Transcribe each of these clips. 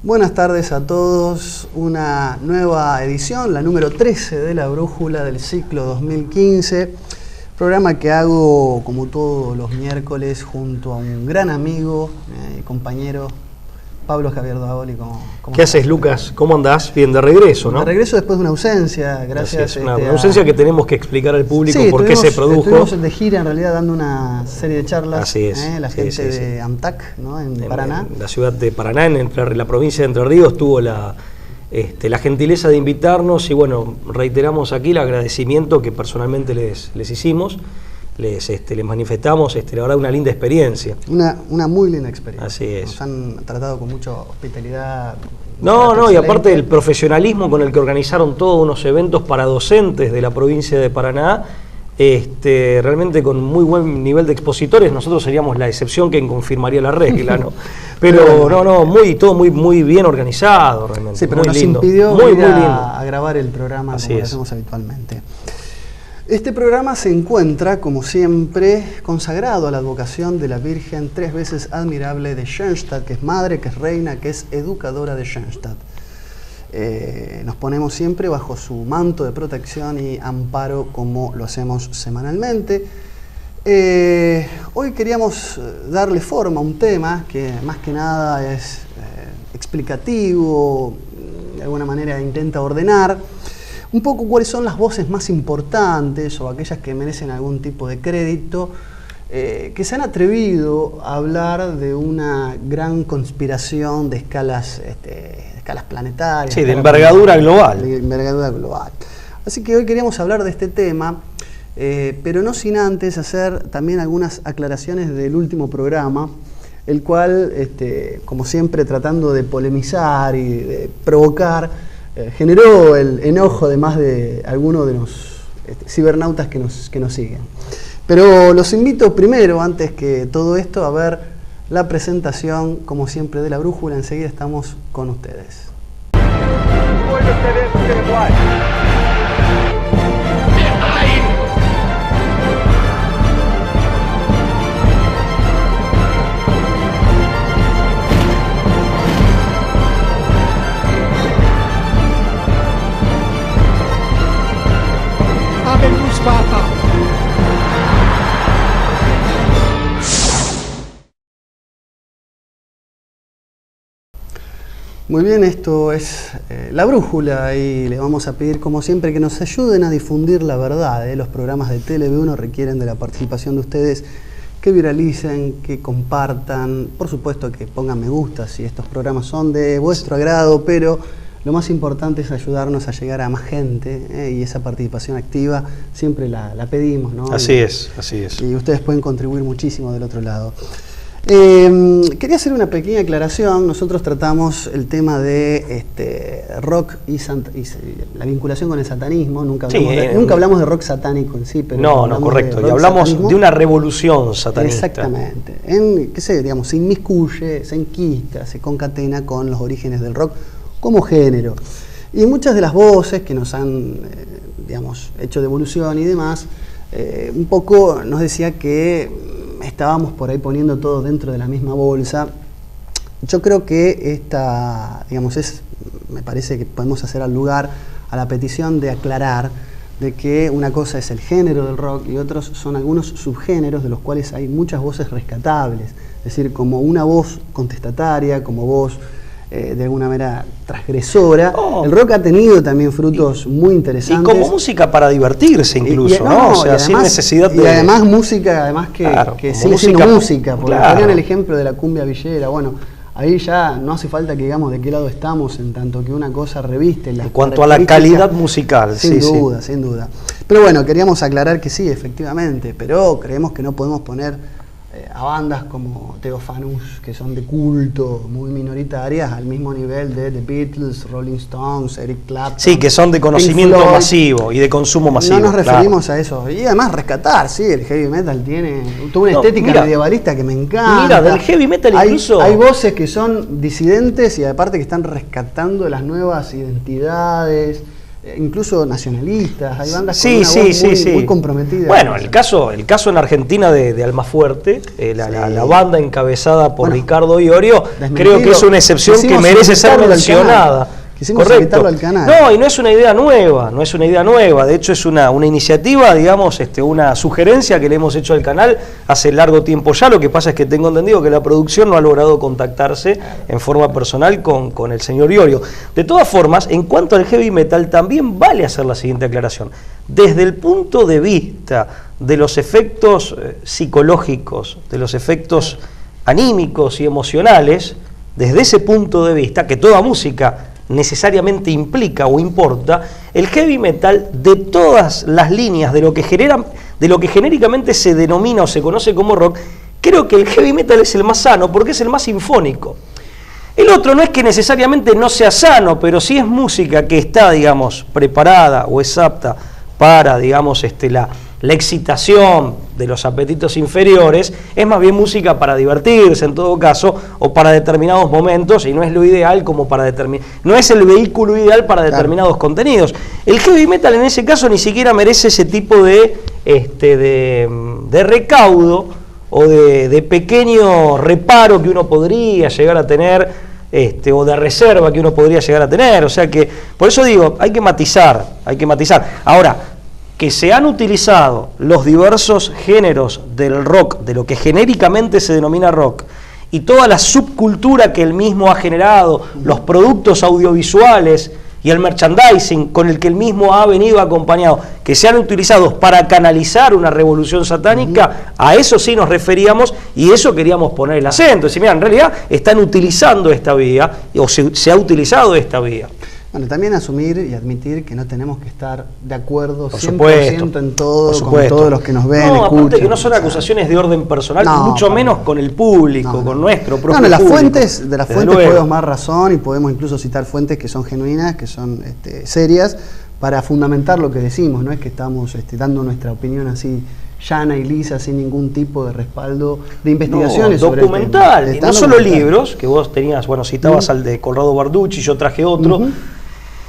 Buenas tardes a todos, una nueva edición, la número 13 de La Brújula del ciclo 2015, programa que hago como todos los miércoles junto a un gran amigo y compañero, Pablo Javier Davoli. ¿Qué haces, Lucas? ¿Cómo andás? Bien, de regreso, ¿no? De regreso después de una ausencia, gracias. Una ausencia que tenemos que explicar al público por qué se produjo. Estuvimos de gira en realidad dando una serie de charlas. Así es. La gente de AMTAC, ¿no? en Paraná. En la ciudad de Paraná, en la provincia de Entre Ríos, tuvo la gentileza de invitarnos y bueno, reiteramos aquí el agradecimiento que personalmente les hicimos. Les manifestamos, la verdad, una linda experiencia. Una muy linda experiencia. Así es. Nos han tratado con mucha hospitalidad. No, y aparte del profesionalismo con el que organizaron todos unos eventos para docentes de la provincia de Paraná, realmente con muy buen nivel de expositores. Nosotros seríamos la excepción que confirmaría la regla, ¿no? Pero todo muy bien organizado, realmente. Sí, pero muy nos lindo. impidió muy ir lindo. a grabar el programa Así como lo hacemos habitualmente. Este programa se encuentra, como siempre, consagrado a la advocación de la Virgen tres veces admirable de Schoenstatt, que es madre, que es reina, que es educadora de Schoenstatt. Nos ponemos siempre bajo su manto de protección y amparo, como lo hacemos semanalmente. Hoy queríamos darle forma a un tema que más que nada es explicativo, de alguna manera intenta ordenar un poco cuáles son las voces más importantes o aquellas que merecen algún tipo de crédito, que se han atrevido a hablar de una gran conspiración de escalas planetarias. Sí, de envergadura global. De envergadura global. Así que hoy queríamos hablar de este tema, pero no sin antes hacer también algunas aclaraciones del último programa, el cual, como siempre, tratando de polemizar y de provocar, generó el enojo de más de algunos de los cibernautas que nos siguen. Pero los invito primero, antes que todo esto, a ver la presentación, como siempre, de La Brújula. Enseguida estamos con ustedes. Muy bien, esto es La Brújula y le vamos a pedir, como siempre, que nos ayuden a difundir la verdad. Los programas de TLB1 requieren de la participación de ustedes, que viralicen, que compartan, por supuesto que pongan me gusta si estos programas son de vuestro agrado, pero lo más importante es ayudarnos a llegar a más gente, y esa participación activa siempre la pedimos, ¿no? Así es. Y ustedes pueden contribuir muchísimo del otro lado. Quería hacer una pequeña aclaración. Nosotros tratamos el tema de rock y la vinculación con el satanismo. Nunca hablamos de rock satánico en sí, pero no, correcto. Y hablamos de una revolución satanista. Exactamente. Se inmiscuye, se enquista, se concatena con los orígenes del rock como género. Y muchas de las voces que nos han, hecho de evolución y demás, un poco nos decía que estábamos por ahí poniendo todo dentro de la misma bolsa. Yo creo que me parece que podemos hacer al lugar a la petición de aclarar de que una cosa es el género del rock y otros son algunos subgéneros de los cuales hay muchas voces rescatables. Es decir, como una voz contestataria, como voz de alguna manera transgresora. El rock ha tenido también frutos muy interesantes. Y como música para divertirse incluso, ¿no? O sea, además, sin necesidad de... Y además música, que sigue siendo música, porque ponían el ejemplo de la cumbia villera. Bueno, ahí ya no hace falta que digamos de qué lado estamos, en tanto que una cosa reviste las... En cuanto a la calidad musical, sin duda. Pero bueno, queríamos aclarar que sí, efectivamente, pero creemos que no podemos poner a bandas como Theofanus, que son de culto, muy minoritarias, al mismo nivel de The Beatles, Rolling Stones, Eric Clapton. Sí, que son de conocimiento masivo y de consumo masivo. No nos referimos a eso. Y además rescatar, sí, el heavy metal tiene toda una estética medievalista que me encanta. Mira, del heavy metal incluso... Hay voces que son disidentes y aparte que están rescatando las nuevas identidades. incluso nacionalistas, hay bandas sí, con una sí, voz sí, muy comprometida. Bueno, el caso en Argentina de Almafuerte, la banda encabezada por Ricardo Iorio, creo que es una excepción que merece ser mencionada. Quisimos invitarlo al canal. No, y no es una idea nueva, de hecho es una iniciativa, digamos, una sugerencia que le hemos hecho al canal hace largo tiempo ya. Lo que pasa es que tengo entendido que la producción no ha logrado contactarse en forma personal con el señor Iorio. De todas formas, en cuanto al heavy metal, también vale hacer la siguiente aclaración. Desde el punto de vista de los efectos psicológicos, de los efectos anímicos y emocionales, desde ese punto de vista, que toda música necesariamente implica o importa, el heavy metal, de todas las líneas de lo que genéricamente se denomina o se conoce como rock, creo que el heavy metal es el más sano porque es el más sinfónico. El otro no es que necesariamente no sea sano, pero sí es música que está, digamos, preparada o es apta para, digamos, la excitación de los apetitos inferiores, es más bien música para divertirse en todo caso, o para determinados momentos, y no es lo ideal como para no es el vehículo ideal para determinados contenidos. El heavy metal en ese caso ni siquiera merece ese tipo de recaudo o de pequeño reparo que uno podría llegar a tener, o de reserva que uno podría llegar a tener. O sea que, por eso digo, hay que matizar. Ahora, que se han utilizado los diversos géneros del rock, de lo que genéricamente se denomina rock, y toda la subcultura que él mismo ha generado, los productos audiovisuales y el merchandising con el que él mismo ha venido acompañado, que sean utilizados para canalizar una revolución satánica, a eso sí nos referíamos y eso queríamos poner el acento. Es decir, mira, en realidad están utilizando esta vía, o se ha utilizado esta vía. Bueno, también asumir y admitir que no tenemos que estar de acuerdo 100% en todo, con todos los que nos ven, escuchan. Aparte que no son acusaciones de orden personal, mucho menos con el público, con nuestro propio de las público. Fuentes podemos más razón y podemos incluso citar fuentes que son genuinas, que son serias, para fundamentar lo que decimos. No es que estamos dando nuestra opinión así llana y lisa, sin ningún tipo de respaldo de investigaciones. Documental, y no solo libros, que vos tenías, citabas al de Conrado Barducci, yo traje otro,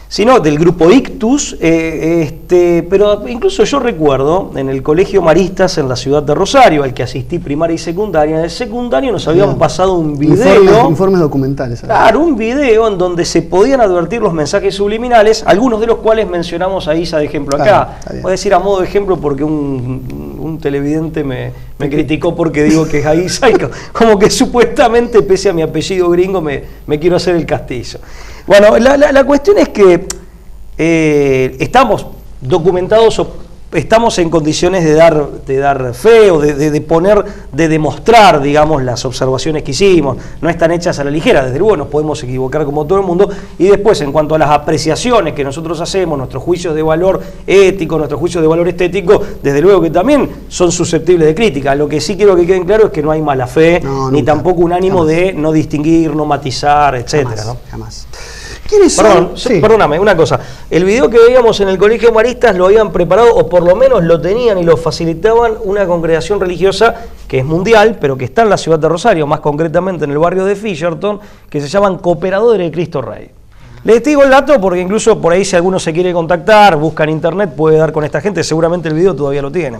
sino del grupo Ictus, pero incluso yo recuerdo en el Colegio Maristas en la ciudad de Rosario, al que asistí primaria y secundaria, en el secundario nos habían pasado un video, informes documentales. Claro, un video en donde se podían advertir los mensajes subliminales, algunos de los cuales mencionamos a Isa de ejemplo acá. Voy a decir a modo de ejemplo porque un televidente me criticó porque digo que es a Isa, y como que supuestamente, pese a mi apellido gringo, me quiero hacer el castizo. Bueno, la cuestión es que estamos documentados o estamos en condiciones de dar fe o de demostrar, digamos, las observaciones que hicimos. No están hechas a la ligera, desde luego nos podemos equivocar como todo el mundo. Y después, en cuanto a las apreciaciones que nosotros hacemos, nuestros juicios de valor ético, nuestros juicios de valor estético, desde luego que también son susceptibles de crítica. Lo que sí quiero que queden claro es que no hay mala fe, ni tampoco un ánimo de no distinguir, no matizar, etcétera. Jamás. ¿Quiénes son? Perdóname, una cosa. El video que veíamos en el Colegio Maristas lo habían preparado, o por lo menos lo tenían y lo facilitaban, una congregación religiosa que es mundial, pero que está en la ciudad de Rosario, más concretamente en el barrio de Fisherton, que se llaman Cooperadores de Cristo Rey. Les digo el dato porque incluso por ahí, si alguno se quiere contactar, busca en internet, puede dar con esta gente, seguramente el video todavía lo tienen.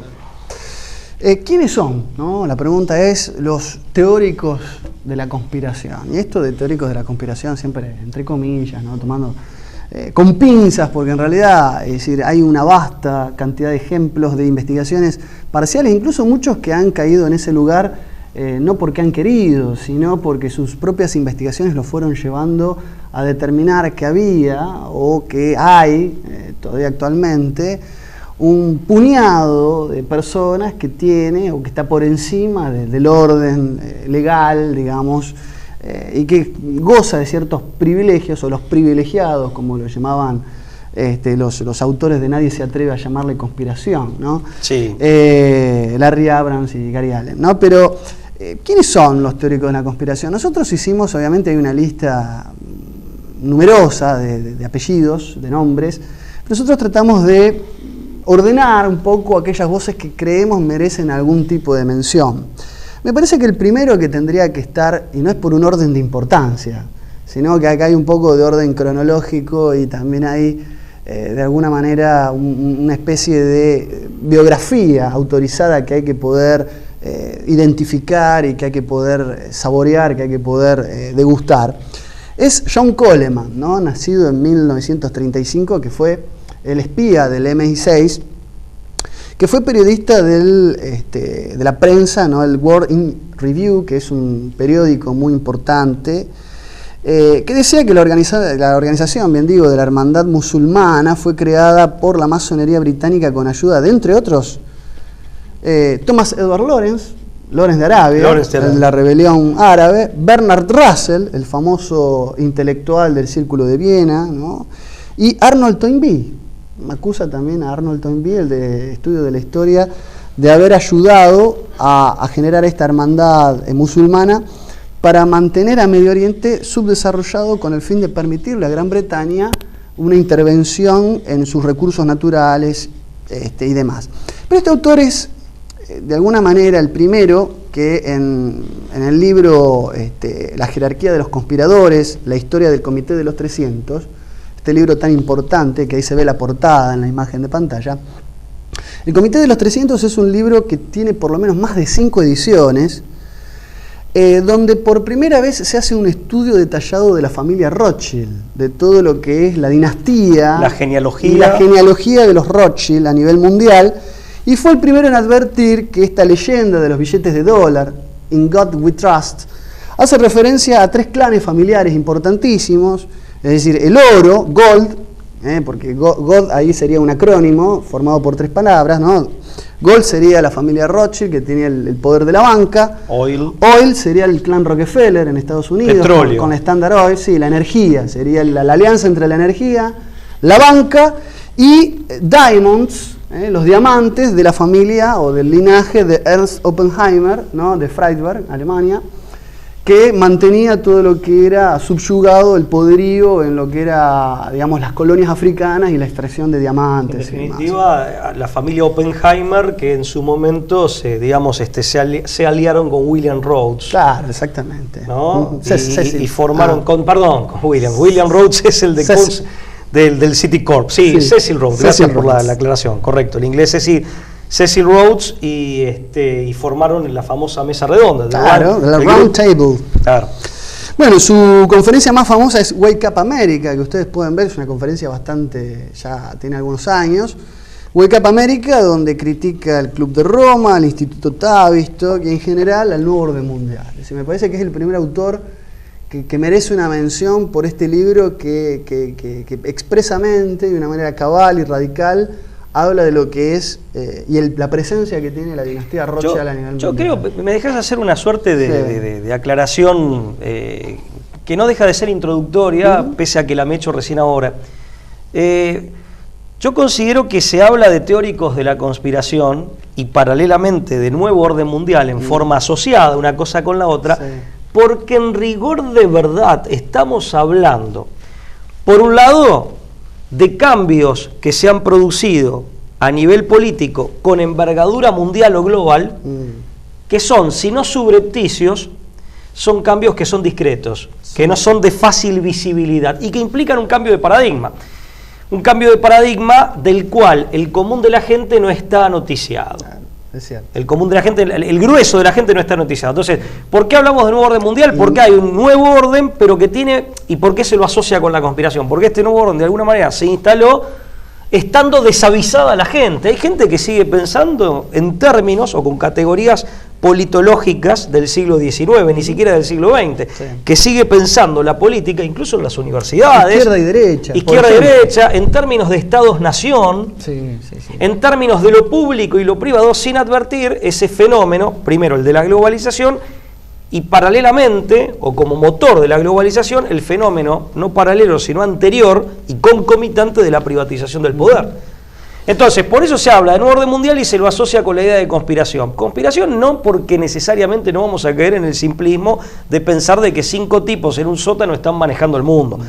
¿Quiénes son? ¿No? La pregunta es los teóricos de la conspiración. Y esto de teóricos de la conspiración siempre entre comillas, ¿no? Tomando con pinzas, porque en realidad, es decir, hay una vasta cantidad de ejemplos de investigaciones parciales, incluso muchos que han caído en ese lugar no porque han querido, sino porque sus propias investigaciones los fueron llevando a determinar que había o que hay todavía actualmente un puñado de personas que tiene o que está por encima del orden legal, digamos, y que goza de ciertos privilegios, o los privilegiados, como lo llamaban los autores de Nadie se atreve a llamarle conspiración, ¿no? Sí. Larry Abrams y Gary Allen, ¿no? Pero, ¿quiénes son los teóricos de la conspiración? Nosotros hicimos, obviamente, hay una lista numerosa de apellidos, de nombres. Nosotros tratamos de ordenar un poco aquellas voces que creemos merecen algún tipo de mención. Me parece que el primero que tendría que estar, y no es por un orden de importancia, sino que acá hay un poco de orden cronológico y también hay de alguna manera una especie de biografía autorizada que hay que poder identificar y que hay que poder saborear, que hay que poder degustar, es John Coleman, ¿no? Nacido en 1935, que fue el espía del MI6, que fue periodista de la prensa, ¿no? El World in Review, que es un periódico muy importante, que decía que la organización, bien digo, de la Hermandad Musulmana fue creada por la masonería británica con ayuda de, entre otros, Thomas Edward Lawrence de Arabia, en la rebelión árabe, Bernard Russell, el famoso intelectual del Círculo de Viena, ¿no? Y Arnold Toynbee. Me acusa también a Arnold Toynbee, el de estudio de la historia, de haber ayudado a generar esta hermandad musulmana para mantener a Medio Oriente subdesarrollado con el fin de permitirle a Gran Bretaña una intervención en sus recursos naturales y demás. Pero este autor es, de alguna manera, el primero que en el libro La jerarquía de los conspiradores, la historia del Comité de los 300, este libro tan importante, que ahí se ve la portada en la imagen de pantalla, el Comité de los 300 es un libro que tiene por lo menos más de 5 ediciones, donde por primera vez se hace un estudio detallado de la familia Rothschild, de todo lo que es la dinastía, la genealogía, y la genealogía de los Rothschild a nivel mundial, y fue el primero en advertir que esta leyenda de los billetes de dólar, In God We Trust, hace referencia a 3 clanes familiares importantísimos, es decir, el oro, gold, porque gold ahí sería un acrónimo formado por 3 palabras, ¿no? Gold sería la familia Rothschild, que tenía el poder de la banca. Oil sería el clan Rockefeller en Estados Unidos. Petróleo. Con la Standard Oil, sí, la energía. Sería la alianza entre la energía, la banca y Diamonds, los diamantes de la familia o del linaje de Ernst Oppenheimer, ¿no? De Freiberg, Alemania, que mantenía todo lo que era subyugado el poderío en lo que era, digamos, las colonias africanas y la extracción de diamantes. En definitiva, la familia Oppenheimer, que en su momento se aliaron con William Rhodes. Claro, exactamente. ¿No? Y formaron con William Rhodes es el del Citicorp. Sí, Cecil Rhodes, gracias por la aclaración, correcto. El inglés es Cecil Rhodes y formaron la famosa mesa redonda. Claro, la Round Table. Claro. Bueno, su conferencia más famosa es Wake Up America, que ustedes pueden ver, es una conferencia bastante, ya tiene algunos años. Wake Up America, donde critica el Club de Roma, el Instituto Tavistock y en general al nuevo orden mundial. Es decir, me parece que es el primer autor que merece una mención por este libro que expresamente, de una manera cabal y radical, habla de lo que es y la presencia que tiene la dinastía Rothschild a nivel mundial. Yo creo, me dejas hacer una suerte de aclaración que no deja de ser introductoria, pese a que la me he hecho recién ahora. Yo considero que se habla de teóricos de la conspiración y paralelamente de nuevo orden mundial en forma asociada una cosa con la otra, porque en rigor de verdad estamos hablando, por un lado, de cambios que se han producido a nivel político con envergadura mundial o global, que son, si no subrepticios, son cambios que son discretos, que no son de fácil visibilidad y que implican un cambio de paradigma. Un cambio de paradigma del cual el común de la gente no está noticiado. Es cierto. El común de la gente, el grueso de la gente no está noticiado. Entonces, ¿por qué hablamos de nuevo orden mundial? Porque hay un nuevo orden, pero que tiene... ¿Y por qué se lo asocia con la conspiración? Porque este nuevo orden de alguna manera se instaló estando desavisada la gente. Hay gente que sigue pensando en términos o con categorías politológicas del siglo XIX, ni siquiera del siglo XX, que sigue pensando la política, incluso en las universidades, izquierda y derecha, en términos de estados-nación, en términos de lo público y lo privado, sin advertir ese fenómeno, primero el de la globalización, y paralelamente, o como motor de la globalización, el fenómeno no paralelo, sino anterior y concomitante de la privatización del poder. Entonces, por eso se habla de nuevo orden mundial y se lo asocia con la idea de conspiración. Conspiración no porque necesariamente no vamos a caer en el simplismo de pensar de que 5 tipos en un sótano están manejando el mundo.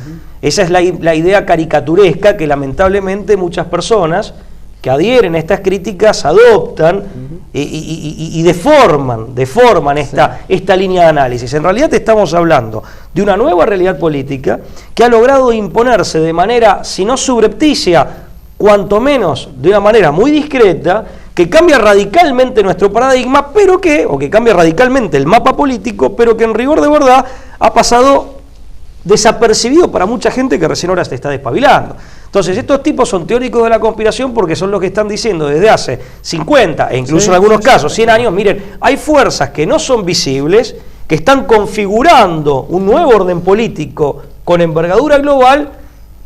Esa es la idea caricaturesca que lamentablemente muchas personas que adhieren a estas críticas adoptan y deforman esta línea de análisis. En realidad estamos hablando de una nueva realidad política que ha logrado imponerse de manera, si no subrepticia, cuanto menos de una manera muy discreta, que cambia radicalmente nuestro paradigma, o que cambia radicalmente el mapa político, pero que en rigor de verdad ha pasado desapercibido para mucha gente que recién ahora se está despabilando. Entonces, estos tipos son teóricos de la conspiración porque son los que están diciendo desde hace 50 e incluso en algunos casos 100 años, miren, hay fuerzas que no son visibles, que están configurando un nuevo orden político con envergadura global,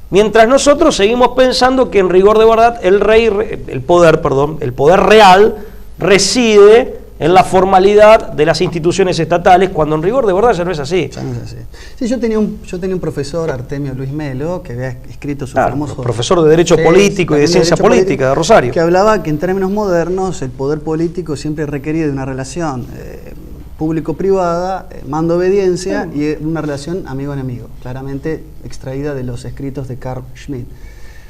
mientras nosotros seguimos pensando que en rigor de verdad el poder real reside en la formalidad de las instituciones estatales, cuando en rigor de verdad ya no es así. Ya no es así. Sí, yo tenía un profesor, Artemio Luis Melo, que había escrito su famoso... Profesor de Derecho Político y de Ciencia Política de Rosario. Que hablaba que en términos modernos el poder político siempre requería de una relación público-privada, mando-obediencia y una relación amigo-enemigo, claramente extraída de los escritos de Carl Schmitt.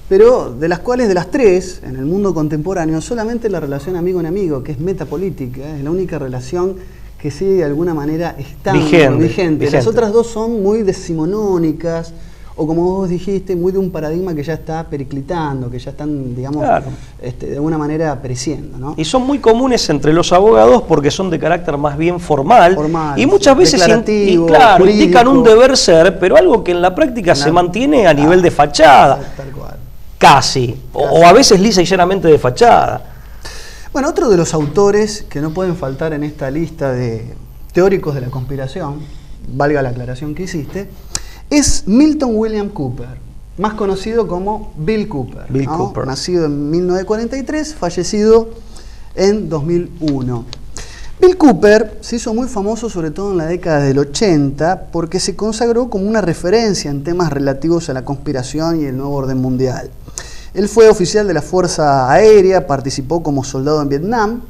Pero de las cuales, de las tres, en el mundo contemporáneo, solamente la relación amigo-enemigo, que es metapolítica, es la única relación que sigue de alguna manera vigente. Las otras dos son muy decimonónicas, o como vos dijiste, muy de un paradigma que ya está periclitando, que ya están, digamos, de alguna manera pereciendo, ¿no? Y son muy comunes entre los abogados porque son de carácter más bien formal y muchas veces indican un deber ser, pero algo que en la práctica se mantiene a nivel de fachada. Tal cual. Casi, o a veces lisa y llanamente de fachada. Bueno, otro de los autores que no pueden faltar en esta lista de teóricos de la conspiración, valga la aclaración que hiciste, es Milton William Cooper, más conocido como Bill Cooper. Bill Cooper. Nacido en 1943, fallecido en 2001. Bill Cooper se hizo muy famoso sobre todo en la década del 80 porque se consagró como una referencia en temas relativos a la conspiración y el nuevo orden mundial. Él fue oficial de la Fuerza Aérea, participó como soldado en Vietnam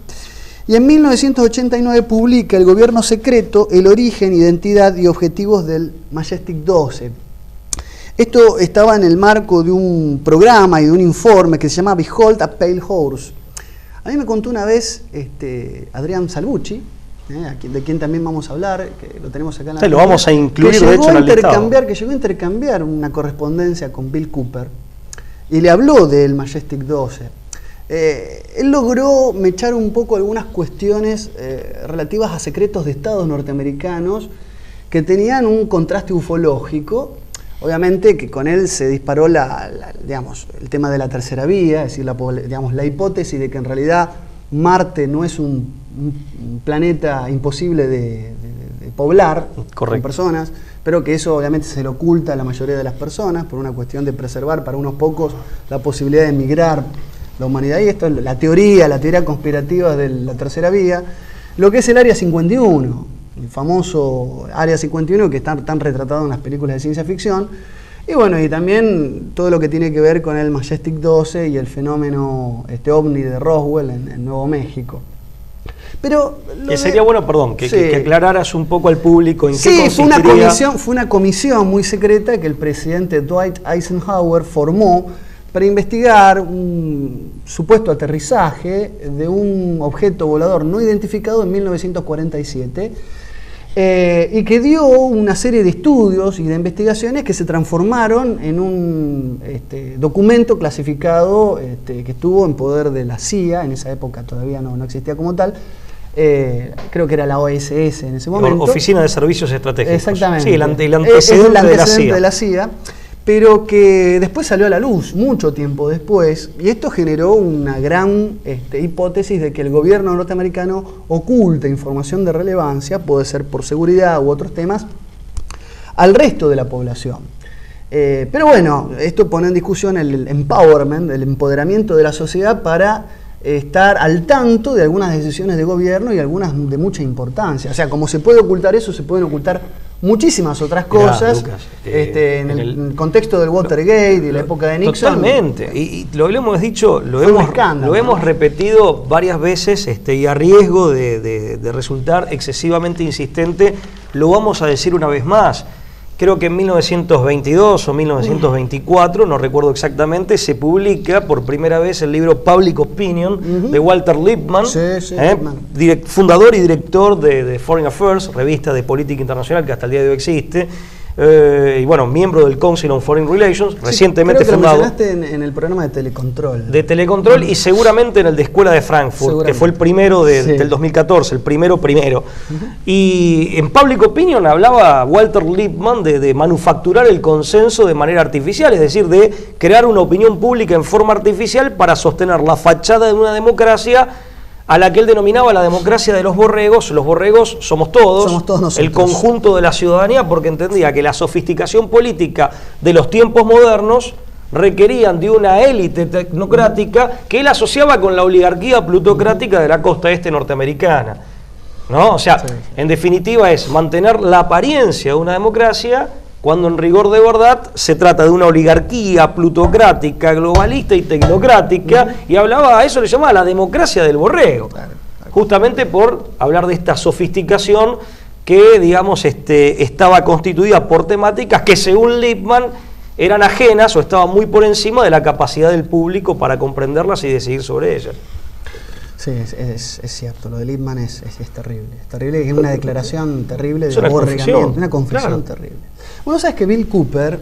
y en 1989 publica El gobierno secreto, el origen, identidad y objetivos del Majestic 12. Esto estaba en el marco de un programa y de un informe que se llama Behold a Pale Horse. A mí me contó una vez Adrián Salvucci, de quien también vamos a hablar, que lo tenemos acá en la lo vamos a incluir de hecho en el listado. Que llegó a intercambiar una correspondencia con Bill Cooper y le habló del Majestic 12. Él logró mechar un poco algunas cuestiones relativas a secretos de estados norteamericanos que tenían un contraste ufológico. Obviamente que con él se disparó digamos, el tema de la tercera vía, es decir, la hipótesis de que en realidad Marte no es un planeta imposible de poblar con personas, pero que eso obviamente se le oculta a la mayoría de las personas por una cuestión de preservar para unos pocos la posibilidad de emigrar la humanidad. Y esto es la teoría conspirativa de la tercera vía. Lo que es el Área 51, el famoso Área 51 que está tan retratado en las películas de ciencia ficción, y bueno, y también todo lo que tiene que ver con el Majestic 12 y el fenómeno ovni de Roswell en Nuevo México. Pero sería bueno, perdón, que aclararas un poco al público en qué consistiría. Fue una comisión muy secreta que el presidente Dwight Eisenhower formó para investigar un supuesto aterrizaje de un objeto volador no identificado en 1947 y que dio una serie de estudios y de investigaciones que se transformaron en un documento clasificado que estuvo en poder de la CIA. En esa época todavía no existía como tal. Creo que era la OSS en ese momento. Oficina de Servicios Estratégicos. Exactamente. Sí, el antecedente de la CIA. Pero que después salió a la luz, mucho tiempo después, y esto generó una gran hipótesis de que el gobierno norteamericano oculta información de relevancia, puede ser por seguridad u otros temas, al resto de la población. Pero bueno, esto pone en discusión el empowerment, el empoderamiento de la sociedad para estar al tanto de algunas decisiones de gobierno y algunas de mucha importancia. O sea, como se puede ocultar eso, se pueden ocultar muchísimas otras cosas. Lucas, en el contexto del Watergate y la época de Nixon. Totalmente. Y lo hemos dicho, lo hemos repetido varias veces y a riesgo de resultar excesivamente insistente, lo vamos a decir una vez más. creo que en 1922 o 1924, no recuerdo exactamente, se publica por primera vez el libro Public Opinion de Walter Lippmann, fundador y director de Foreign Affairs, revista de política internacional que hasta el día de hoy existe. Y bueno, miembro del Council on Foreign Relations, recientemente creo que fundado. Lo mencionaste en el programa de Telecontrol. De Telecontrol y seguramente en el de Escuela de Frankfurt, que fue el primero del 2014, el primero. Y en Public Opinion hablaba Walter Lippmann de manufacturar el consenso de manera artificial, es decir, de crear una opinión pública en forma artificial para sostener la fachada de una democracia a la que él denominaba la democracia de los borregos. Los borregos somos todos nosotros, el conjunto de la ciudadanía, porque entendía que la sofisticación política de los tiempos modernos requerían de una élite tecnocrática que él asociaba con la oligarquía plutocrática de la costa este norteamericana, ¿no? O sea, en definitiva es mantener la apariencia de una democracia cuando en rigor de verdad se trata de una oligarquía plutocrática, globalista y tecnocrática, y hablaba, a eso le llamaba la democracia del borrego, justamente por hablar de esta sofisticación que, digamos, estaba constituida por temáticas que, según Lippmann, eran ajenas o estaban muy por encima de la capacidad del público para comprenderlas y decidir sobre ellas. Sí, es cierto, lo de Lippmann es terrible. Es terrible, es una declaración terrible de aborregamiento, una confesión terrible. Bueno, sabes que Bill Cooper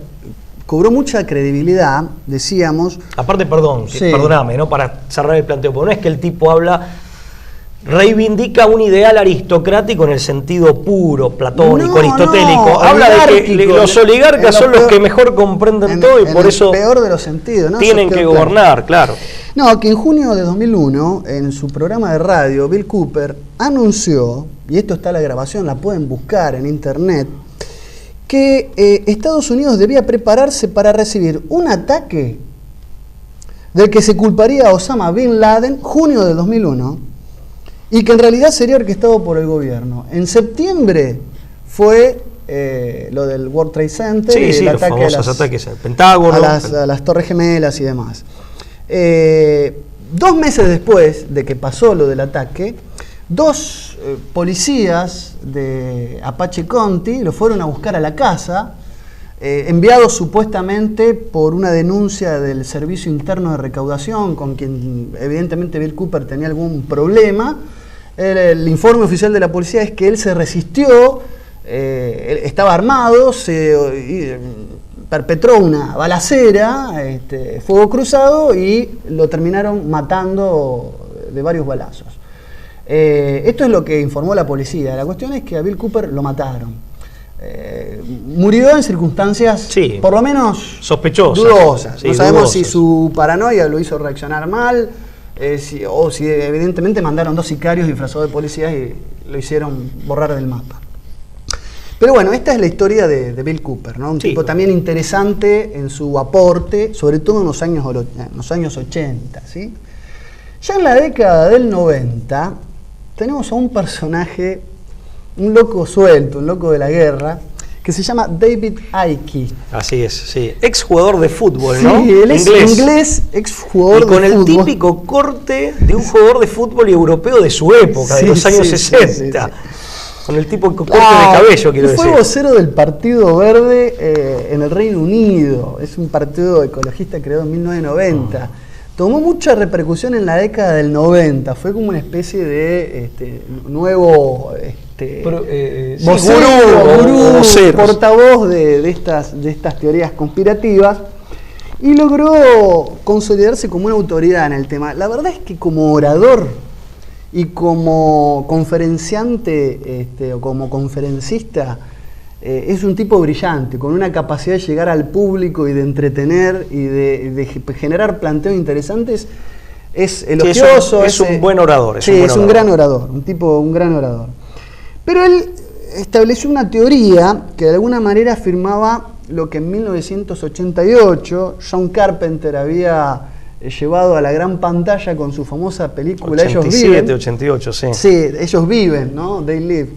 cobró mucha credibilidad, decíamos. Aparte, perdóname, ¿no? Para cerrar el planteo, porque no es que el tipo reivindica un ideal aristocrático en el sentido puro, platónico, aristotélico. Habla de que los oligarcas son los que mejor comprenden todo y por eso peor de los sentidos, ¿no? Tienen que gobernar, claro. No, que en junio de 2001, en su programa de radio, Bill Cooper anunció, y esto está la grabación, la pueden buscar en internet, que Estados Unidos debía prepararse para recibir un ataque del que se culparía a Osama Bin Laden, junio de 2001, y que en realidad sería orquestado por el gobierno. En septiembre fue lo del World Trade Center, y el ataque los ataques al Pentágono, a las Torres Gemelas y demás. 2 meses después de que pasó lo del ataque, 2 policías de Apache County lo fueron a buscar a la casa, enviados supuestamente por una denuncia del Servicio Interno de Recaudación, con quien evidentemente Bill Cooper tenía algún problema. El informe oficial de la policía es que él se resistió, estaba armado, perpetró una balacera, fuego cruzado, y lo terminaron matando de varios balazos. Esto es lo que informó la policía. La cuestión es que a Bill Cooper lo mataron. Murió en circunstancias por lo menos sospechosas, dudosas. No sabemos si su paranoia lo hizo reaccionar mal, o si evidentemente mandaron 2 sicarios disfrazados de policías y lo hicieron borrar del mapa. Pero bueno, esta es la historia de Bill Cooper, ¿no? Un tipo también interesante en su aporte, sobre todo en los años 80, ¿sí? Ya en la década del 90 tenemos a un personaje, un loco suelto, un loco de la guerra, que se llama David Icke. Así es, sí. Ex jugador de fútbol, ¿no? Sí, él es inglés, ex jugador de fútbol. Y con el típico corte de un jugador de fútbol europeo de su época, de los años 60. Con el tipo corte de cabello, quiero decir. Fue vocero del Partido Verde en el Reino Unido. Es un partido ecologista creado en 1990. Tomó mucha repercusión en la década del 90. Fue como una especie de nuevo gurú, portavoz de estas teorías conspirativas, y logró consolidarse como una autoridad en el tema. La verdad es que como orador y como conferenciante o como conferencista, es un tipo brillante, con una capacidad de llegar al público y de entretener y de generar planteos interesantes. Es elogioso. Es un buen orador. Es un gran orador, un gran orador. Pero él estableció una teoría que de alguna manera afirmaba lo que en 1988 John Carpenter había llevado a la gran pantalla con su famosa película 87, 88, sí. Sí, Ellos Viven, ¿no? They Live.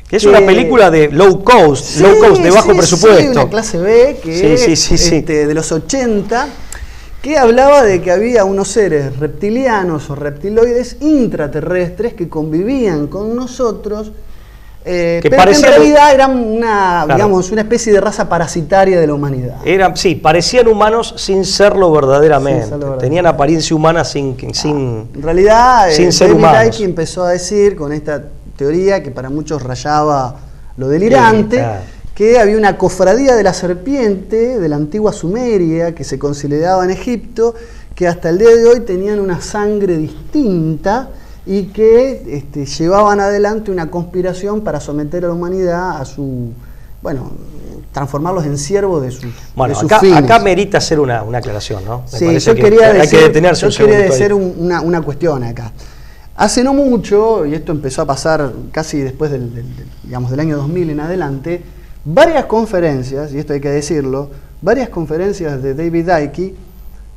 Que es una película de low cost, de bajo presupuesto. Sí, una clase B que de los 80, que hablaba de que había unos seres reptilianos o reptiloides intraterrestres que convivían con nosotros pero parecían, en realidad eran una, claro, digamos, una especie de raza parasitaria de la humanidad. Sí, parecían humanos sin serlo verdaderamente. Tenían apariencia humana sin en realidad, sin ser humanos. David Icke empezó a decir, con esta teoría que para muchos rayaba lo delirante, que había una cofradía de la serpiente de la antigua Sumeria que se consideraba en Egipto, que hasta el día de hoy tenían una sangre distinta y que llevaban adelante una conspiración para someter a la humanidad a su, bueno, transformarlos en siervos de sus, bueno, de sus acá, fines. Acá merita hacer una aclaración, ¿no? Me sí, yo quería hay decir, que detenerse un segundo. Yo quería decir una cuestión acá. Hace no mucho, y esto empezó a pasar casi después digamos, del año 2000 en adelante, varias conferencias, y esto hay que decirlo, varias conferencias de David Icke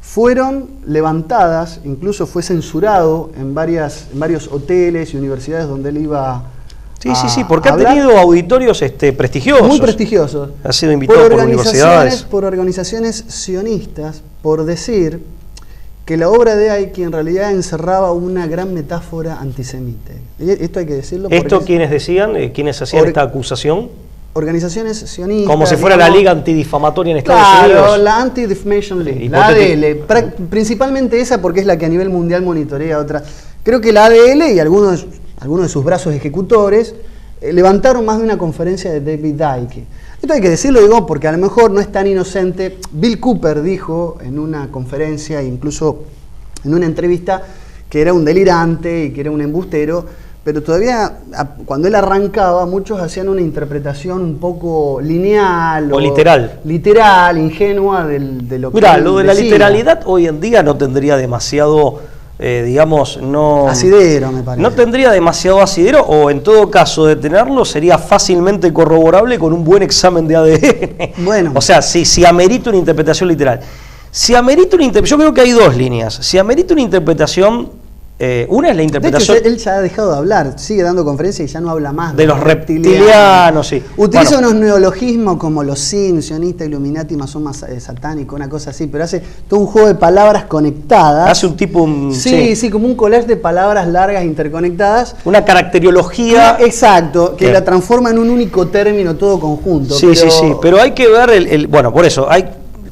fueron levantadas, incluso fue censurado en varios hoteles y universidades donde él iba sí, porque ha tenido auditorios prestigiosos. Muy prestigiosos. Ha sido invitado por universidades. Por organizaciones sionistas, por decir que la obra de Icke en realidad encerraba una gran metáfora antisemita. Esto hay que decirlo. ¿Esto quiénes decían? ¿Quiénes hacían esta acusación? Organizaciones sionistas. Como si fuera, digamos, la Liga Antidifamatoria en Estados Unidos. Claro, la Anti-Defamation League, la ADL. Principalmente esa porque es la que a nivel mundial monitorea otra. Creo que la ADL y algunos de sus brazos ejecutores levantaron más de una conferencia de David Icke. Esto hay que decirlo, digo, porque a lo mejor no es tan inocente. Bill Cooper dijo en una conferencia, incluso en una entrevista, que era un delirante y que era un embustero. Pero todavía, cuando él arrancaba, muchos hacían una interpretación un poco lineal o literal. Literal, ingenua de lo que Mirá, lo de la literalidad hoy en día no tendría demasiado, digamos, no... asidero, me parece. No tendría demasiado asidero, o en todo caso de tenerlo sería fácilmente corroborable con un buen examen de ADN. Bueno. O sea, si amerita una interpretación literal. Si amerita una interpretación, yo creo que hay dos líneas. Si amerita una interpretación... una es la interpretación... De hecho, él ya ha dejado de hablar, sigue dando conferencias y ya no habla más de los reptilianos, sí. Utiliza unos neologismos como los Sin, sionista, Illuminati, masón, satánico, una cosa así, pero hace todo un juego de palabras conectadas. Hace un tipo... Sí, como un collage de palabras largas interconectadas. Una caracteriología... Exacto, que la transforma en un único término todo conjunto. Sí, pero hay que ver bueno, por eso, hay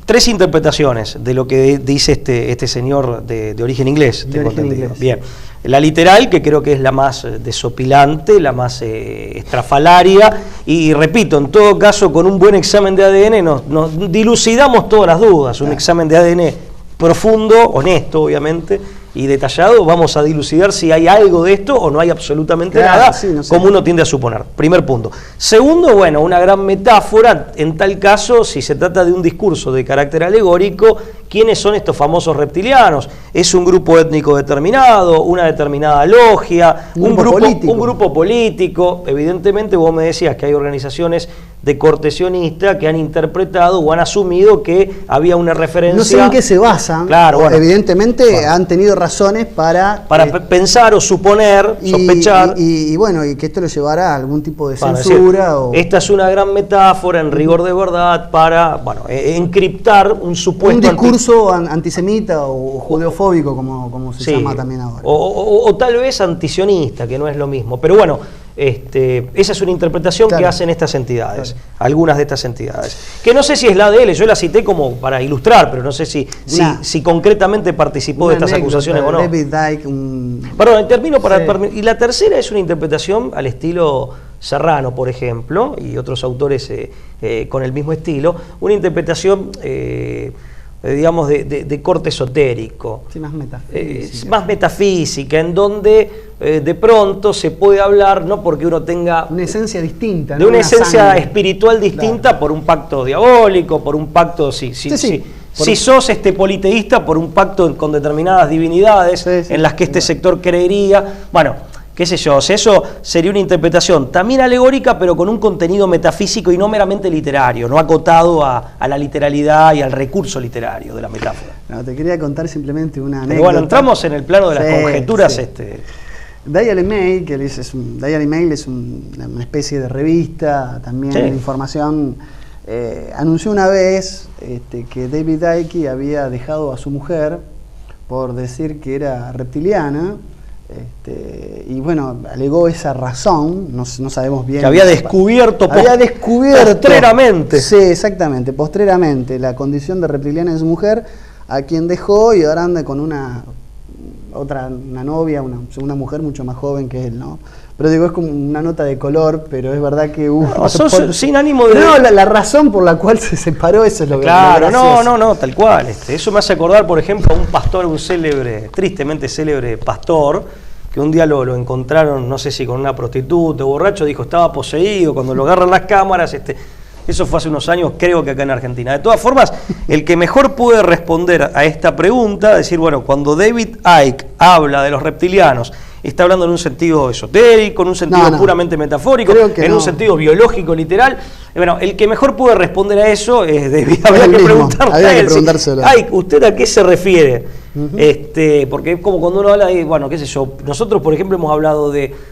tres interpretaciones de lo que dice este señor de origen inglés. Bien. La literal, que creo que es la más desopilante, la más estrafalaria, y repito, en todo caso, con un buen examen de ADN nos dilucidamos todas las dudas. Un examen de ADN profundo, honesto, obviamente, y detallado, vamos a dilucidar si hay algo de esto o no hay absolutamente nada, no sé, como uno tiende a suponer. Primer punto. Segundo, bueno, una gran metáfora, en tal caso, si se trata de un discurso de carácter alegórico, ¿quiénes son estos famosos reptilianos? ¿Es un grupo étnico determinado, una determinada logia, un grupo político? Evidentemente vos me decías que hay organizaciones de corte sionista que han interpretado o han asumido que había una referencia... No sé en qué se basan, claro, bueno, evidentemente han tenido razones para pensar o suponer, sospechar... Y bueno, y que esto lo llevará a algún tipo de censura. Decir, esta es una gran metáfora, en rigor de verdad, para encriptar un supuesto... Un discurso antisemita o judeofóbico, como se llama también ahora. O tal vez antisionista, que no es lo mismo. Pero bueno, esa es una interpretación que hacen estas entidades, algunas de estas entidades. Que no sé si es la ADL, yo la cité como para ilustrar, pero no sé si concretamente participó de estas acusaciones o no. David Icke, Perdón, termino y la tercera es una interpretación al estilo Serrano, por ejemplo, y otros autores con el mismo estilo, una interpretación... digamos, de corte esotérico. Sí, más metafísica. Más metafísica, en donde de pronto se puede hablar, no porque uno tenga... Una esencia distinta. De una esencia espiritual distinta, por un pacto diabólico, por un pacto... Si sos politeísta, por un pacto con determinadas divinidades en las que este sector creería. Bueno, qué sé yo, eso sería una interpretación también alegórica, pero con un contenido metafísico y no meramente literario, no acotado a la literalidad y al recurso literario de la metáfora. No, te quería contar simplemente una anécdota. Pero bueno, entramos en el plano de las conjeturas. Daily Mail, que Daily Mail es una especie de revista también de información, anunció una vez que David Icke había dejado a su mujer por decir que era reptiliana, Y bueno, alegó esa razón, no sabemos bien. Que había descubierto postreramente. Sí, exactamente, postreramente, la condición de reptiliana de su mujer, a quien dejó y ahora anda con una novia, una segunda mujer mucho más joven que él, ¿no? Pero digo, es como una nota de color, pero es verdad que sin ánimo de... No, la razón por la cual se separó, eso es lo que... Claro, no, tal cual. Eso me hace acordar, por ejemplo, a un pastor, un célebre, tristemente célebre pastor, que un día lo encontraron, no sé si con una prostituta o borracho, dijo, estaba poseído, cuando lo agarran las cámaras, eso fue hace unos años, creo que acá en Argentina. De todas formas, el que mejor puede responder a esta pregunta, decir, bueno, cuando David Icke habla de los reptilianos, está hablando en un sentido esotérico, en un sentido puramente metafórico, en un sentido biológico, literal. Bueno, el que mejor puede responder a eso es David. Habría que preguntarle a él. Icke, ¿usted a qué se refiere? Porque es como cuando uno habla de, bueno, qué sé yo, nosotros por ejemplo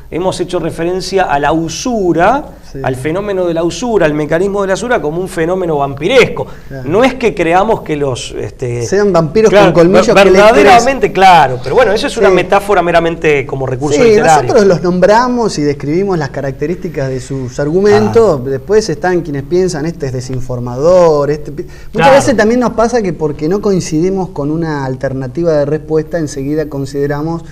hemos hecho referencia a la usura, al fenómeno de la usura, al mecanismo de la usura como un fenómeno vampiresco. Claro. No es que creamos que los... sean vampiros con colmillos. Verdaderamente, claro, pero bueno, eso es una metáfora meramente como recurso literario. Nosotros los nombramos y describimos las características de sus argumentos, después están quienes piensan, este es desinformador, Muchas veces también nos pasa que porque no coincidimos con una alternativa de respuesta, enseguida consideramos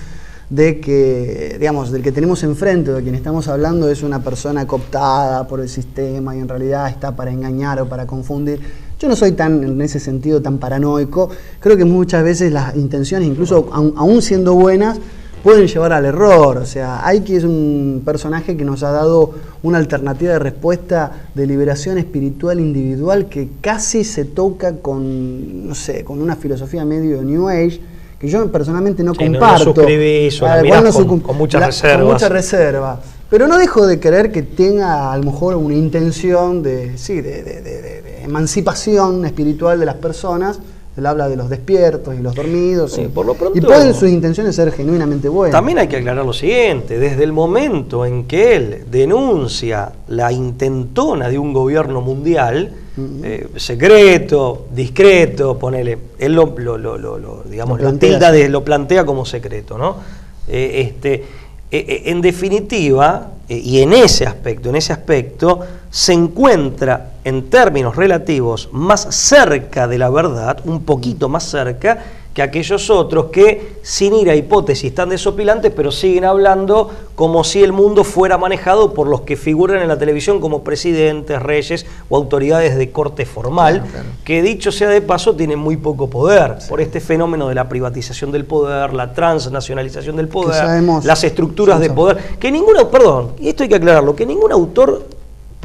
de que, digamos, del que tenemos enfrente, de quien estamos hablando, es una persona cooptada por el sistema y en realidad está para engañar o para confundir. Yo no soy en ese sentido tan paranoico. Creo que muchas veces las intenciones, incluso aún siendo buenas, pueden llevar al error. O sea, Icke es un personaje que nos ha dado una alternativa de respuesta de liberación espiritual individual que casi se toca con, no sé, con una filosofía medio New Age, que yo personalmente no comparto. No suscribís o la mirás con muchas reservas. Con mucha reserva. Pero no dejo de creer que tenga a lo mejor una intención de emancipación espiritual de las personas. Él habla de los despiertos y los dormidos. Sí, por lo pronto, y pueden sus intenciones ser genuinamente buenas. También hay que aclarar lo siguiente. Desde el momento en que él denuncia la intentona de un gobierno mundial, secreto, discreto, ponele, él lo plantea como secreto, ¿no? En definitiva, y en ese aspecto, se encuentra en términos relativos más cerca de la verdad, un poquito más cerca que aquellos otros que, sin ir a hipótesis tan desopilantes, pero siguen hablando como si el mundo fuera manejado por los que figuran en la televisión como presidentes, reyes o autoridades de corte formal, claro. Que dicho sea de paso tienen muy poco poder, por este fenómeno de la privatización del poder, la transnacionalización del poder, las estructuras de poder, que y esto hay que aclararlo, que ningún autor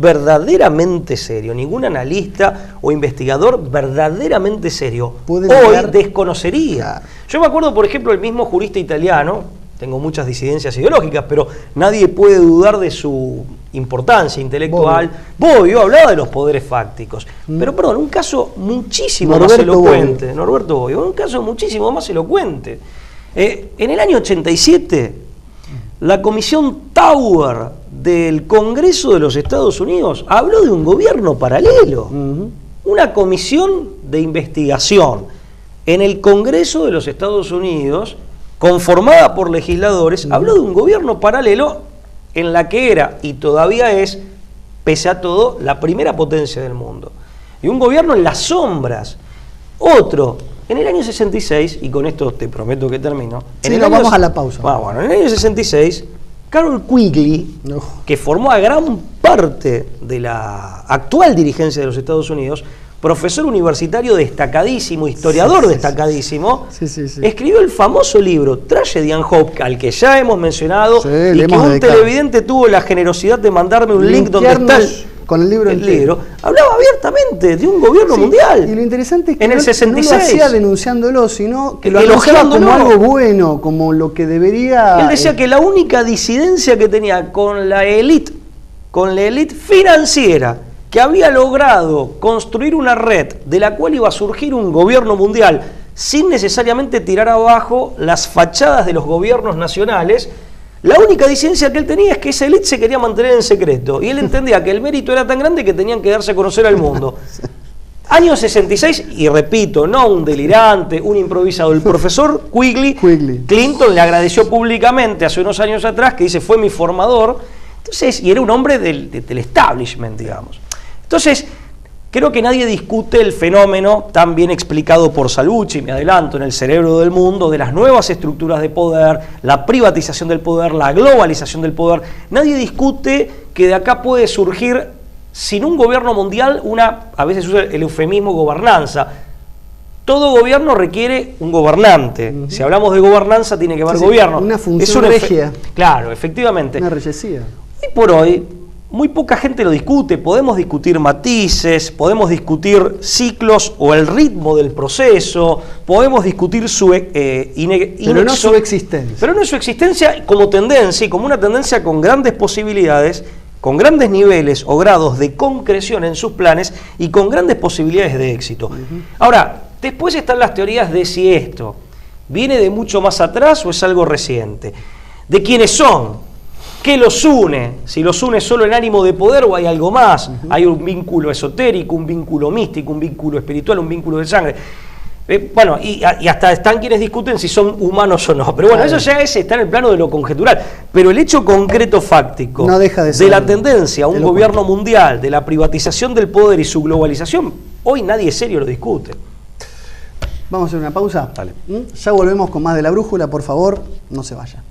verdaderamente serio, ningún analista o investigador verdaderamente serio hoy desconocería. Claro. Yo me acuerdo, por ejemplo, el mismo jurista italiano, tengo muchas disidencias ideológicas, pero nadie puede dudar de su importancia intelectual. Bobbio hablaba de los poderes fácticos, pero perdón, un caso muchísimo más elocuente, Norberto Bobbio, un caso muchísimo más elocuente. En el año 87, la comisión Tower del Congreso de los Estados Unidos habló de un gobierno paralelo, una comisión de investigación en el Congreso de los Estados Unidos, conformada por legisladores, habló de un gobierno paralelo en la que era, y todavía es, pese a todo, la primera potencia del mundo. Y un gobierno en las sombras. Otro, en el año 66, y con esto te prometo que termino. Vamos a la pausa. Bueno, en el año 66, Carroll Quigley, que formó a gran parte de la actual dirigencia de los Estados Unidos, profesor universitario destacadísimo, historiador destacadísimo, escribió el famoso libro Tragedy and Hope, al que ya hemos mencionado, y que un televidente tuvo la generosidad de mandarme un link donde está con el libro. Hablaba abiertamente de un gobierno mundial. Y lo interesante es que en el 66, no lo hacía denunciándolo, sino que lo elogiaba como algo bueno, como lo que debería... Él decía que la única disidencia que tenía con la élite financiera, que había logrado construir una red de la cual iba a surgir un gobierno mundial sin necesariamente tirar abajo las fachadas de los gobiernos nacionales, la única disidencia que él tenía es que esa élite se quería mantener en secreto, y él entendía que el mérito era tan grande que tenían que darse a conocer al mundo. Año 66, y repito, no un delirante, un improvisado. El profesor Quigley, Clinton le agradeció públicamente hace unos años atrás, que dice, fue mi formador. Entonces, y era un hombre del establishment, digamos. Entonces, creo que nadie discute el fenómeno tan bien explicado por Salvucci, me adelanto, en El cerebro del mundo, de las nuevas estructuras de poder, la privatización del poder, la globalización del poder. Nadie discute que de acá puede surgir, sin un gobierno mundial, a veces usa el eufemismo gobernanza. Todo gobierno requiere un gobernante. Si hablamos de gobernanza, tiene que haber gobierno. Una función regia. Claro, efectivamente. Una regecía. Y por hoy, muy poca gente lo discute. Podemos discutir matices, podemos discutir ciclos o el ritmo del proceso, podemos discutir su pero no su existencia. Pero no su existencia como tendencia, y como una tendencia con grandes posibilidades, con grandes niveles o grados de concreción en sus planes y con grandes posibilidades de éxito. Ahora, después están las teorías de si esto viene de mucho más atrás o es algo reciente. De quiénes son, qué los une, si los une solo en ánimo de poder o hay algo más. Hay un vínculo esotérico, un vínculo místico, un vínculo espiritual, un vínculo de sangre. Bueno, y hasta están quienes discuten si son humanos o no. Pero bueno, eso ya está en el plano de lo conjetural. Pero el hecho concreto fáctico no deja de la tendencia a un gobierno mundial, de la privatización del poder y su globalización, hoy nadie serio lo discute. Vamos a hacer una pausa. Dale. Ya volvemos con más de La Brújula, por favor, no se vaya.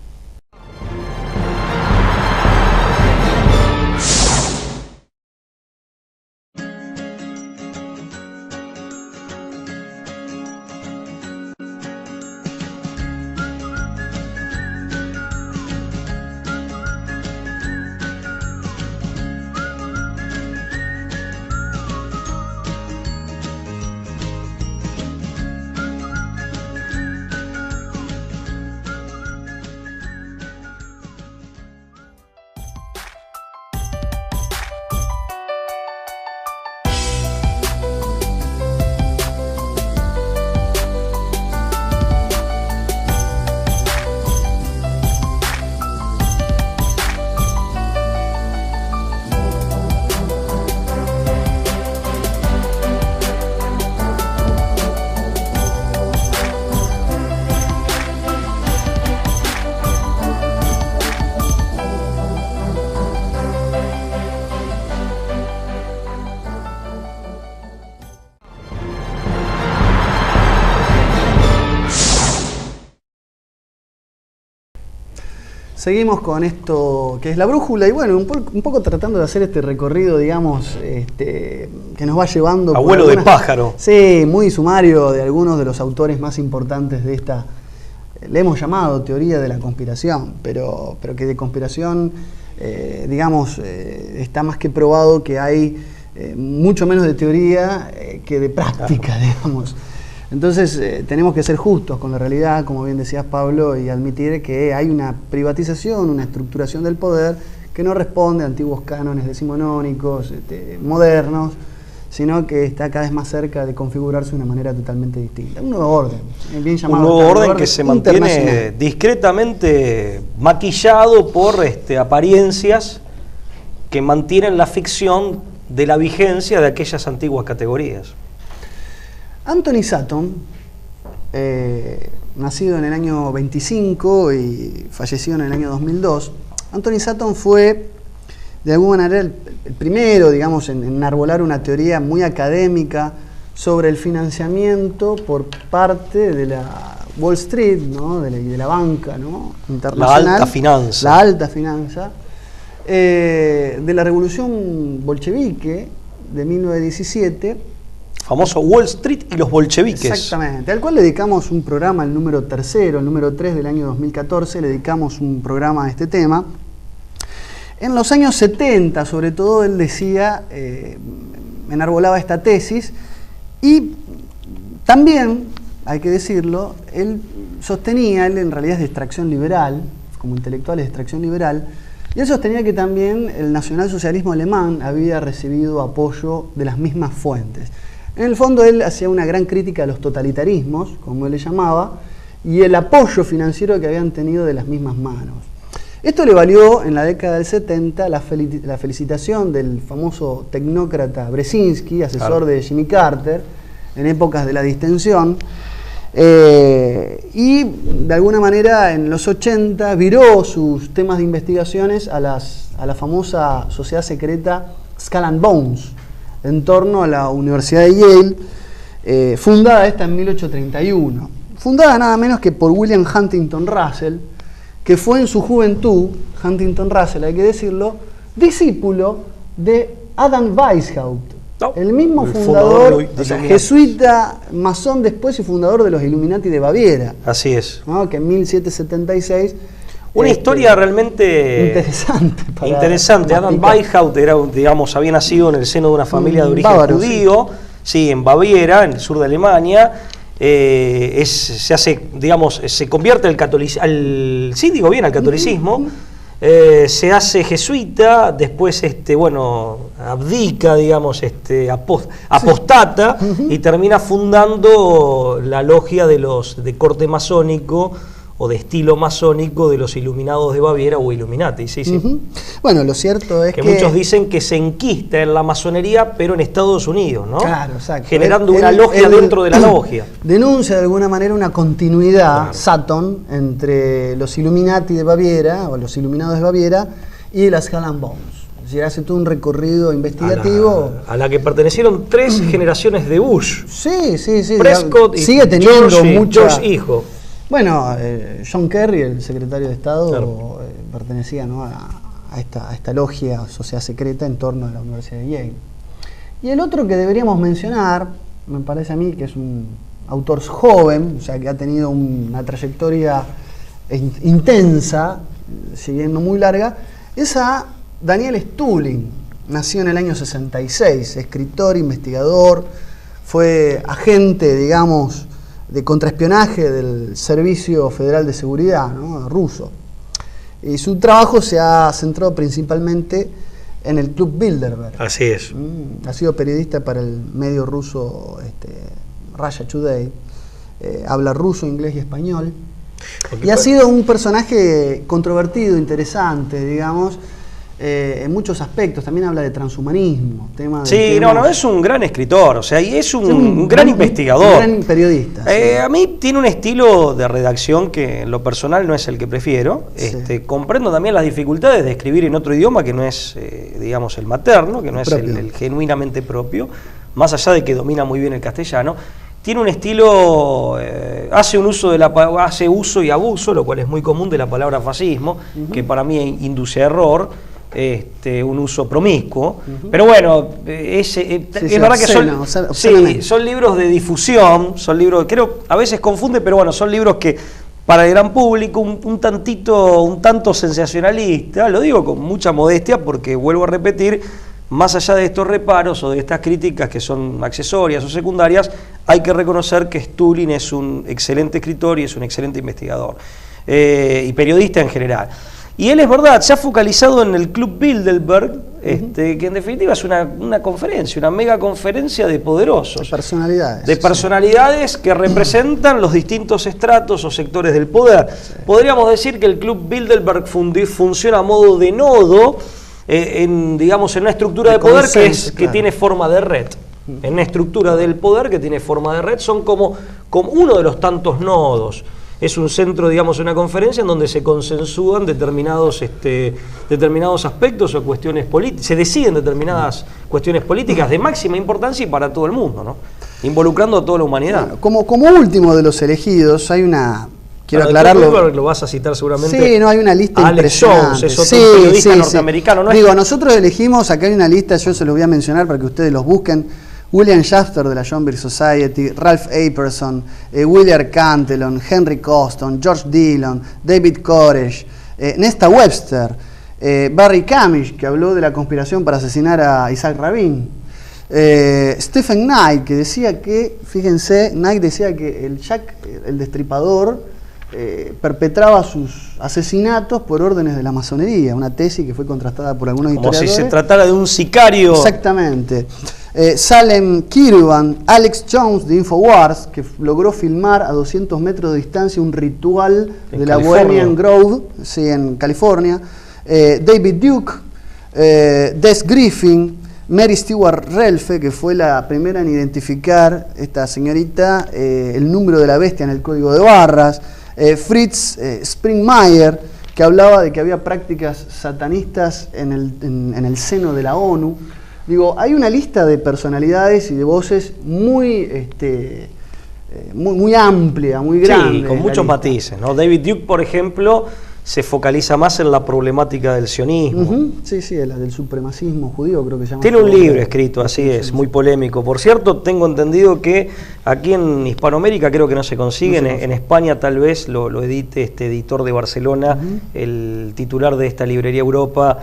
Seguimos con esto que es La Brújula y bueno, un poco tratando de hacer este recorrido, digamos, que nos va llevando... Abuelo de pájaro. Sí, muy sumario de algunos de los autores más importantes de esta, le hemos llamado teoría de la conspiración, pero que de conspiración, digamos, está más que probado que hay mucho menos de teoría que de práctica, digamos. Entonces tenemos que ser justos con la realidad, como bien decías Pablo, y admitir que hay una privatización, una estructuración del poder que no responde a antiguos cánones decimonónicos, modernos, sino que está cada vez más cerca de configurarse de una manera totalmente distinta. Un nuevo orden, bien llamado. Un nuevo orden que se mantiene discretamente maquillado por apariencias que mantienen la ficción de la vigencia de aquellas antiguas categorías. Anthony Sutton, nacido en el año 25 y fallecido en el año 2002, Anthony Sutton fue, de alguna manera, el primero, digamos, en enarbolar una teoría muy académica sobre el financiamiento por parte de la Wall Street, ¿no? de la banca, ¿no? internacional. La alta finanza. La alta finanza. De la revolución bolchevique de 1917. Famoso Wall Street y los bolcheviques. Exactamente, al cual le dedicamos un programa, el número 3, el número 3 del año 2014, le dedicamos un programa a este tema. En los años 70, sobre todo, él decía, enarbolaba esta tesis y también, hay que decirlo, él sostenía, él en realidad es de extracción liberal, como intelectual es de extracción liberal, y él sostenía que también el nacionalsocialismo alemán había recibido apoyo de las mismas fuentes. En el fondo él hacía una gran crítica a los totalitarismos, como él le llamaba, y el apoyo financiero que habían tenido de las mismas manos. Esto le valió en la década del 70 la felicitación del famoso tecnócrata Brzezinski, asesor de Jimmy Carter, en épocas de la distensión. Y de alguna manera en los 80 viró sus temas de investigaciones a la famosa sociedad secreta Skull and Bones, en torno a la Universidad de Yale, fundada esta en 1831. Fundada nada menos que por William Huntington Russell, que fue en su juventud, Huntington Russell, hay que decirlo, discípulo de Adam Weishaupt, el mismo fundador, jesuita, masón después y fundador de los Illuminati de Baviera. Así es. ¿No? Que en 1776... Una historia realmente interesante. Adam Weishaupt era, digamos, había nacido en el seno de una familia de origen judío, sí, en Baviera, en el sur de Alemania. Se hace, digamos, se convierte al catolicismo, se hace jesuita, después abdica, digamos, apostata, y termina fundando la logia de corte masónico o de estilo masónico de los Iluminados de Baviera o Illuminati, sí. Bueno, lo cierto es que muchos dicen que se enquista en la masonería, pero en Estados Unidos, ¿no? Claro, exacto. Generando una logia dentro de la logia. Denuncia de alguna manera una continuidad, Sutton, entre los Illuminati de Baviera, o los Iluminados de Baviera, y las Skull and Bones. Es decir, hace todo un recorrido investigativo. A la que pertenecieron 3 generaciones de Bush. Sí. Prescott y sigue teniendo George hijo. Bueno, John Kerry, el secretario de Estado, pertenecía, ¿no?, a esta logia, sociedad secreta, en torno a la Universidad de Yale. Y el otro que deberíamos mencionar, me parece a mí que es un autor joven, o sea, que ha tenido una trayectoria intensa, siguiendo muy larga, es a Daniel Stulin. Nació en el año 66, escritor, investigador, fue agente, digamos, de contraespionaje del Servicio Federal de Seguridad, ¿no?, ruso. Y su trabajo se ha centrado principalmente en el Club Bilderberg. Así es. Ha sido periodista para el medio ruso Russia Today. Habla ruso, inglés y español. Y ha sido un personaje controvertido, interesante, digamos, en muchos aspectos. También habla de transhumanismo. Es un gran escritor, o sea, y es un gran investigador. Un gran periodista. A mí tiene un estilo de redacción que en lo personal no es el que prefiero. Comprendo también las dificultades de escribir en otro idioma que no es, digamos, el materno, que no es el genuinamente propio, más allá de que domina muy bien el castellano. Tiene un estilo, hace uso y abuso, lo cual es muy común, de la palabra fascismo, que para mí induce a error. Un uso promiscuo, pero bueno, es verdad que son libros de difusión, son libros, creo, a veces confunde, pero bueno, son libros que para el gran público un tanto sensacionalista, lo digo con mucha modestia porque vuelvo a repetir, más allá de estos reparos o de estas críticas que son accesorias o secundarias, hay que reconocer que Stulin es un excelente escritor y es un excelente investigador y periodista en general. Y él, es verdad, se ha focalizado en el Club Bilderberg, que en definitiva es una conferencia, una mega conferencia de poderosos. De personalidades que representan los distintos estratos o sectores del poder. Podríamos decir que el Club Bilderberg funciona a modo de nodo, en una estructura de poder que tiene forma de red. En una estructura del poder que tiene forma de red, son como uno de los tantos nodos. Es un centro, digamos, una conferencia en donde se consensúan determinados aspectos o cuestiones políticas, se deciden determinadas cuestiones políticas de máxima importancia y para todo el mundo, ¿no? Involucrando a toda la humanidad. Bueno, como último de los elegidos, hay una... Quiero aclararlo. Lo vas a citar seguramente. Sí, hay una lista Alex Jones, es otro periodista norteamericano. ¿No? Digo, nosotros elegimos, acá hay una lista, yo se los voy a mencionar para que ustedes los busquen. William Shafter de la John Birch Society, Ralph Apperson, William Cantillon, Henry Coston, George Dillon, David Koresh, Nesta Webster, Barry Kamish, que habló de la conspiración para asesinar a Isaac Rabin, Stephen Knight, que decía que, fíjense, Knight decía que el Jack, el Destripador, perpetraba sus asesinatos por órdenes de la masonería, una tesis que fue contrastada por algunos historiadores. Como si se tratara de un sicario. Exactamente. Salem Kirwan, Alex Jones de Infowars, que logró filmar a 200 metros de distancia un ritual de la Bohemian Grove, sí, en California. David Duke, Des Griffin, Mary Stewart Relfe, que fue la primera en identificar, esta señorita, el número de la bestia en el código de barras. Fritz Springmeier, que hablaba de que había prácticas satanistas en el seno de la ONU. Digo, hay una lista de personalidades y de voces muy amplia, muy grande. Sí, con muchos matices, ¿no? David Duke, por ejemplo, se focaliza más en la problemática del sionismo. Sí, del supremacismo judío, creo que se llama. Tiene un libro escrito, así es, muy polémico. Por cierto, tengo entendido que aquí en Hispanoamérica creo que no se consigue, en España tal vez lo edite este editor de Barcelona, el titular de esta librería Europa,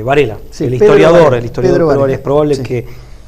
Varela, sí, el historiador, pero es probable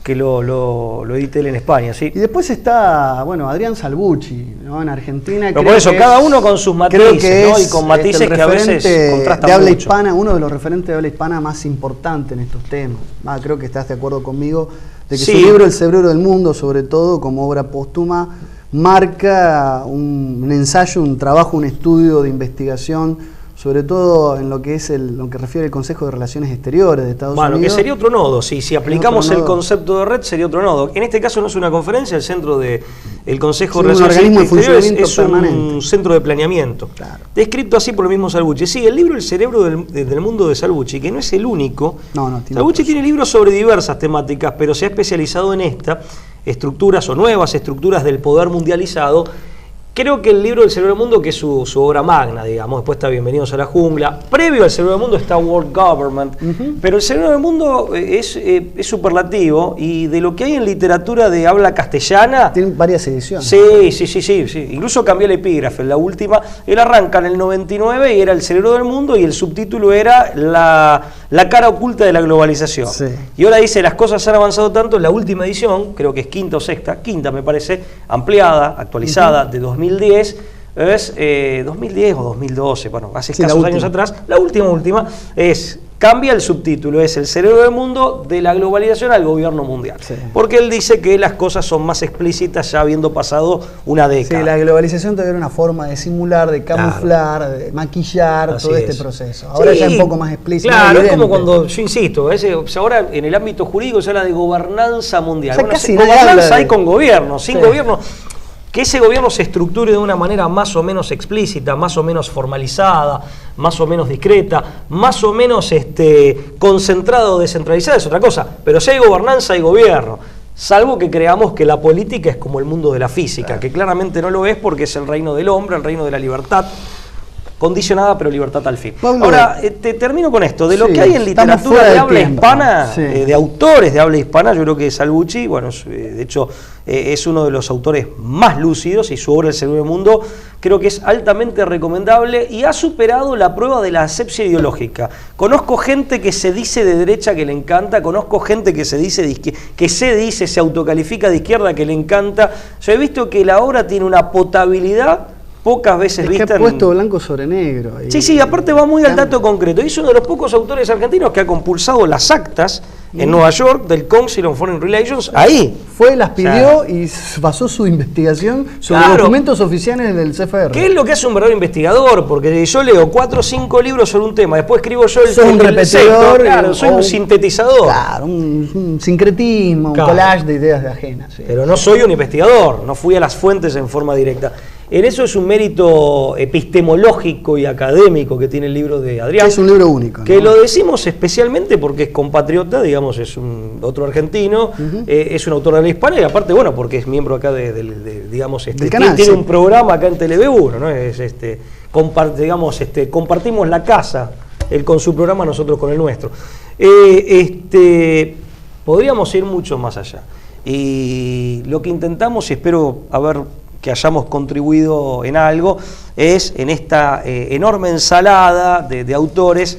que lo edite él en España, ¿sí? Y después está, bueno, Adrián Salvucci, ¿no? En Argentina. Pero por eso, cada uno con sus matices, ¿no? Y con matices que a veces contrastan de habla mucho. Hispana, uno de los referentes de habla hispana más importantes en estos temas. Creo que estás de acuerdo conmigo de que su libro El cerebro del mundo, sobre todo como obra póstuma, marca un ensayo, un trabajo, un estudio de investigación, sobre todo en lo que es lo que refiere al Consejo de Relaciones Exteriores de Estados Unidos. Bueno, que sería otro nodo, si aplicamos el concepto de red, sería otro nodo. En este caso no es una conferencia, el centro del Consejo de Relaciones Exteriores es un centro de planeamiento. Claro. Descrito así por el mismo Salvucci. Sí, el libro El cerebro del mundo de Salvucci, que no es el único. Salvucci tiene libros sobre diversas temáticas, pero se ha especializado en estructuras o nuevas estructuras del poder mundializado. Creo que el libro del cerebro del mundo, que es su obra magna, digamos, después está Bienvenidos a la Jungla. Previo al cerebro del mundo está World Government, pero el cerebro del mundo es superlativo, y de lo que hay en literatura de habla castellana... Tiene varias ediciones. Sí. Incluso cambió el epígrafe, la última. Él arranca en el 99 y era El cerebro del mundo, y el subtítulo era la cara oculta de la globalización. Sí. Y ahora dice, las cosas han avanzado tanto, en la última edición, creo que es quinta me parece, ampliada, actualizada, de 2010, es 2010 o 2012, bueno, hace escasos años atrás, la última cambia el subtítulo, es El cerebro del mundo, de la globalización al gobierno mundial. Sí. Porque él dice que las cosas son más explícitas ya habiendo pasado una década. Sí, la globalización todavía era una forma de simular, de camuflar, de maquillar todo este proceso. Ahora ya es un poco más explícito. Claro, es como cuando, yo insisto, ahora en el ámbito jurídico se habla de gobernanza mundial. O sea, gobernanza hay con gobierno, sin gobierno. Que ese gobierno se estructure de una manera más o menos explícita, más o menos formalizada, más o menos discreta, más o menos concentrada o descentralizada, es otra cosa. Pero si hay gobernanza, hay gobierno. Salvo que creamos que la política es como el mundo de la física, que claramente no lo es, porque es el reino del hombre, el reino de la libertad, condicionada pero libertad al fin. Ahora, termino con esto, de lo que hay en literatura de habla hispana, de autores de habla hispana, yo creo que Salvucci, bueno, de hecho es uno de los autores más lúcidos, y su obra El cerebro del mundo creo que es altamente recomendable y ha superado la prueba de la asepsia ideológica. Conozco gente que se dice de derecha que le encanta, conozco gente que se autocalifica de izquierda que le encanta. Yo he visto que la obra tiene una potabilidad pocas veces vista. Que ha puesto blanco sobre negro. Sí, aparte va muy al dato concreto. Es uno de los pocos autores argentinos que ha compulsado las actas en Nueva York del Council on Foreign Relations. Ahí. Las pidió y basó su investigación sobre documentos oficiales del CFR. ¿Qué es lo que hace un verdadero investigador? Porque yo leo 4 o 5 libros sobre un tema, después escribo yo un repetidor. Soy un sintetizador. Claro, un sincretismo, un collage de ideas ajenas. Sí. Pero no soy un investigador, no fui a las fuentes en forma directa. En eso es un mérito epistemológico y académico que tiene el libro de Adrián. Es un libro único, ¿no? Que lo decimos especialmente porque es compatriota, digamos, es otro argentino, es un autor de la hispana, y aparte, bueno, porque es miembro acá digamos, del canal, tiene un programa acá en Televiburo, ¿no? Compartimos la casa, él con su programa, nosotros con el nuestro. Podríamos ir mucho más allá. Y lo que intentamos, y espero que hayamos contribuido en algo, es en esta enorme ensalada de autores,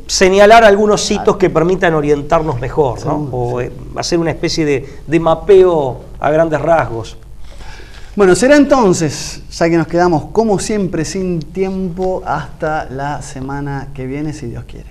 señalar algunos hitos que permitan orientarnos mejor, ¿no? O hacer una especie de mapeo a grandes rasgos. Bueno, será entonces, ya que nos quedamos como siempre sin tiempo, hasta la semana que viene, si Dios quiere.